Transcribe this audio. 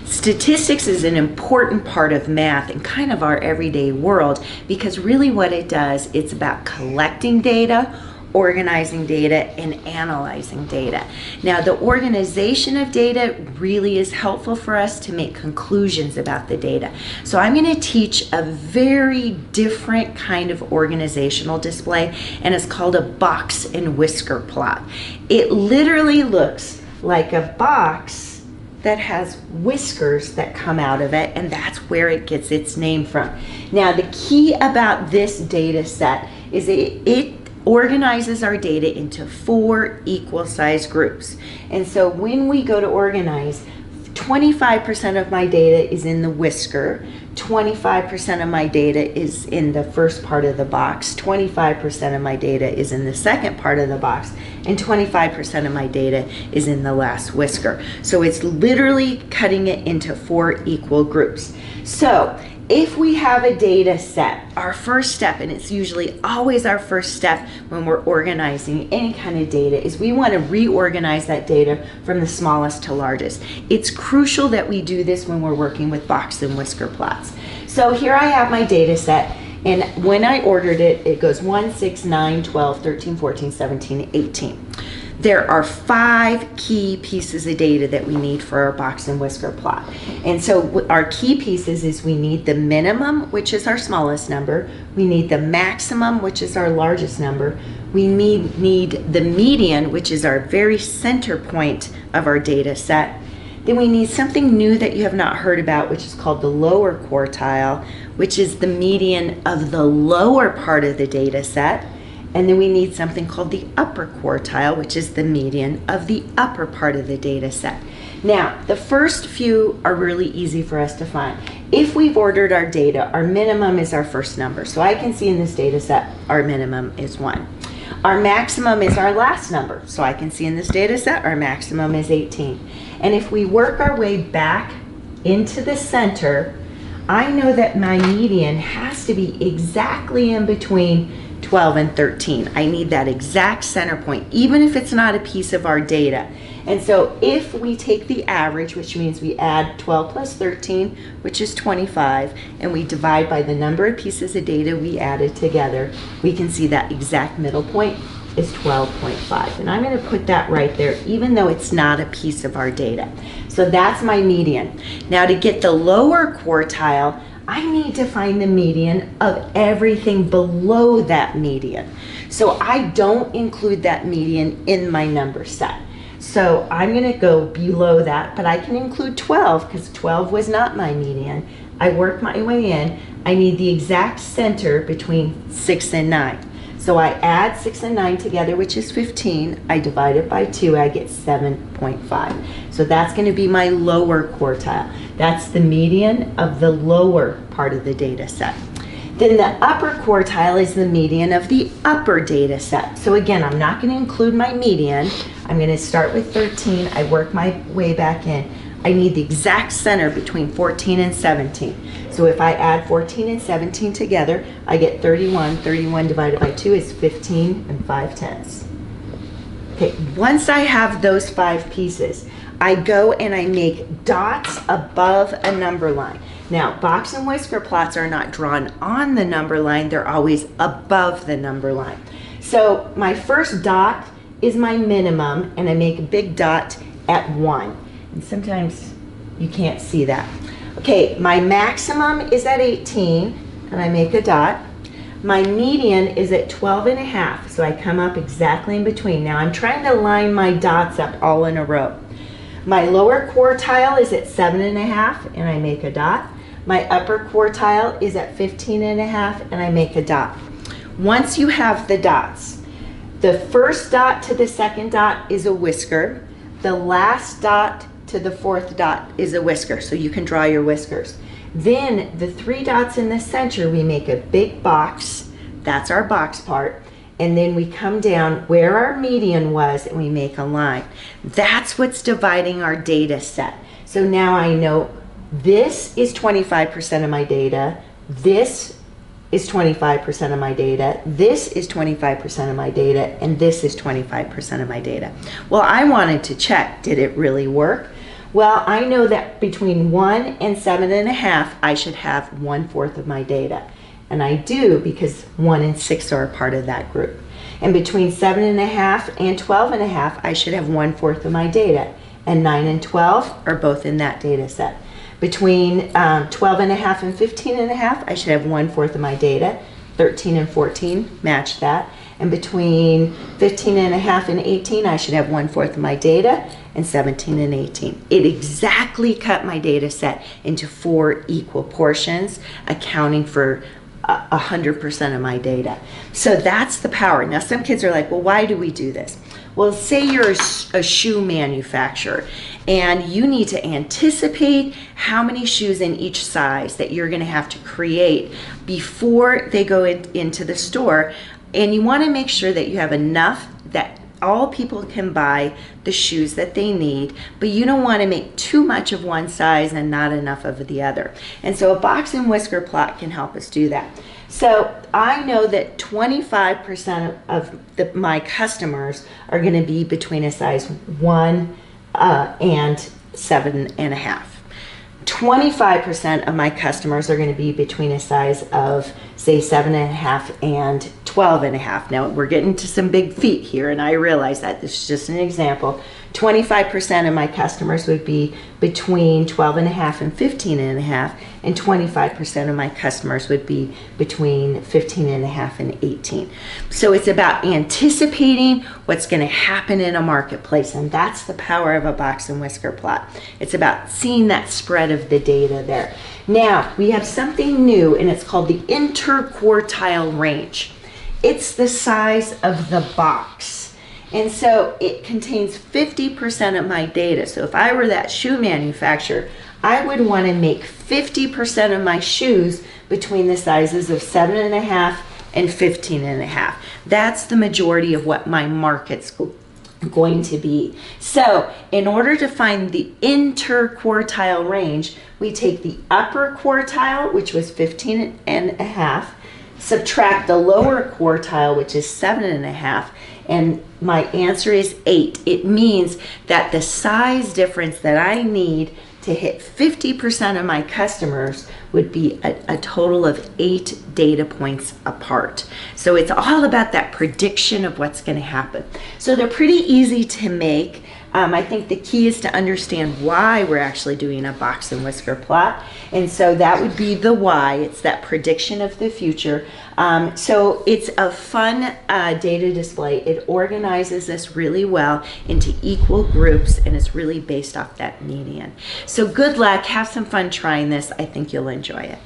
Statistics is an important part of math and kind of our everyday world, because really what it does, it's about collecting data, organizing data, and analyzing data. Now, the organization of data really is helpful for us to make conclusions about the data. So I'm going to teach a very different kind of organizational display, and it's called a box and whisker plot. It literally looks like a box that has whiskers that come out of it, and that's where it gets its name from. Now, the key about this data set is it organizes our data into 4 equal size groups. And so when we go to organize, 25% of my data is in the whisker, 25% of my data is in the first part of the box, 25% of my data is in the second part of the box, and 25% of my data is in the last whisker. So it's literally cutting it into 4 equal groups. So if we have a data set, our first step, and it's usually always our first step when we're organizing any kind of data, is we want to reorganize that data from the smallest to largest. It's crucial that we do this when we're working with box and whisker plots. So here I have my data set, and when I ordered it, it goes 1, 6, 9, 12, 13, 14, 17, 18. There are 5 key pieces of data that we need for our box and whisker plot. And so our key pieces is we need the minimum, which is our smallest number. We need the maximum, which is our largest number. We need the median, which is our very center point of our data set. Then we need something new that you have not heard about, which is called the lower quartile, which is the median of the lower part of the data set. And then we need something called the upper quartile, which is the median of the upper part of the data set. Now, the first few are really easy for us to find. If we've ordered our data, our minimum is our first number. So I can see in this data set, our minimum is 1. Our maximum is our last number. So I can see in this data set, our maximum is 18. And if we work our way back into the center, I know that my median has to be exactly in between 12 and 13. I need that exact center point, even if it's not a piece of our data. And so if we take the average, which means we add 12 plus 13, which is 25, and we divide by the number of pieces of data we added together, we can see that exact middle point is 12.5. And I'm going to put that right there, even though it's not a piece of our data. So that's my median. Now, to get the lower quartile, I need to find the median of everything below that median. So I don't include that median in my number set. So I'm going to go below that, but I can include 12 because 12 was not my median. I work my way in. I need the exact center between 6 and 9. So I add 6 and 9 together, which is 15. I divide it by 2, I get 7.5. So that's going to be my lower quartile. That's the median of the lower part of the data set. Then the upper quartile is the median of the upper data set. So again, I'm not going to include my median. I'm going to start with 13. I work my way back in. I need the exact center between 14 and 17. So if I add 14 and 17 together, I get 31. 31 divided by 2 is 15 and 5/10. Okay, once I have those 5 pieces, I go and I make dots above a number line. Now, box and whisker plots are not drawn on the number line, they're always above the number line. So my first dot is my minimum, and I make a big dot at 1. And sometimes you can't see that. Okay, my maximum is at 18, and I make a dot. My median is at 12.5, so I come up exactly in between. Now I'm trying to line my dots up all in a row. My lower quartile is at 7.5, and I make a dot. My upper quartile is at 15.5, and I make a dot. Once you have the dots, the first dot to the second dot is a whisker. The last dot to the fourth dot is a whisker, so you can draw your whiskers. Then the 3 dots in the center, we make a big box. That's our box part. And then we come down where our median was and we make a line. That's what's dividing our data set. So now I know this is 25% of my data, this is 25% of my data, this is 25% of my data, and this is 25% of my data. Well, I wanted to check, did it really work? Well, I know that between 1 and 7.5, I should have 1/4 of my data. And I do, because 1 and 6 are a part of that group. And between 7.5 and 12.5, I should have 1/4 of my data. And 9 and 12 are both in that data set. Between 12.5 and 15.5, I should have 1/4 of my data. 13 and 14 match that. And between 15.5 and 18, I should have 1/4 of my data, and 17 and 18. It exactly cut my data set into 4 equal portions, accounting for 100% of my data. So that's the power. Now some kids are like, well, why do we do this? Well, say you're a shoe manufacturer and you need to anticipate how many shoes in each size that you're going to have to create before they go into the store. And you want to make sure that you have enough that all people can buy the shoes that they need, but you don't want to make too much of one size and not enough of the other. And so a box and whisker plot can help us do that. So I know that 25% of my customers are going to be between a size 1 and 7.5. 25% of my customers are going to be between a size of, say, 7.5 and 12.5. Now we're getting to some big feet here, and I realize that this is just an example. 25% of my customers would be between 12.5 and 15.5, and 25% of my customers would be between 15.5 and 18. So it's about anticipating what's going to happen in a marketplace, and that's the power of a box and whisker plot. It's about seeing that spread of the data there. Now we have something new, and it's called the interquartile range. It's the size of the box. And so it contains 50% of my data. So if I were that shoe manufacturer, I would want to make 50% of my shoes between the sizes of 7.5 and 15.5. That's the majority of what my market's going to be. So in order to find the interquartile range, we take the upper quartile, which was 15.5, subtract the lower quartile, which is 7.5, and my answer is 8. It means that the size difference that I need to hit 50% of my customers would be a total of 8 data points apart. So it's all about that prediction of what's going to happen. So they're pretty easy to make. I think the key is to understand why we're actually doing a box and whisker plot. And so that would be the why. It's that prediction of the future. So it's a fun data display. It organizes us really well into equal groups, and it's really based off that median. So good luck. Have some fun trying this. I think you'll enjoy it.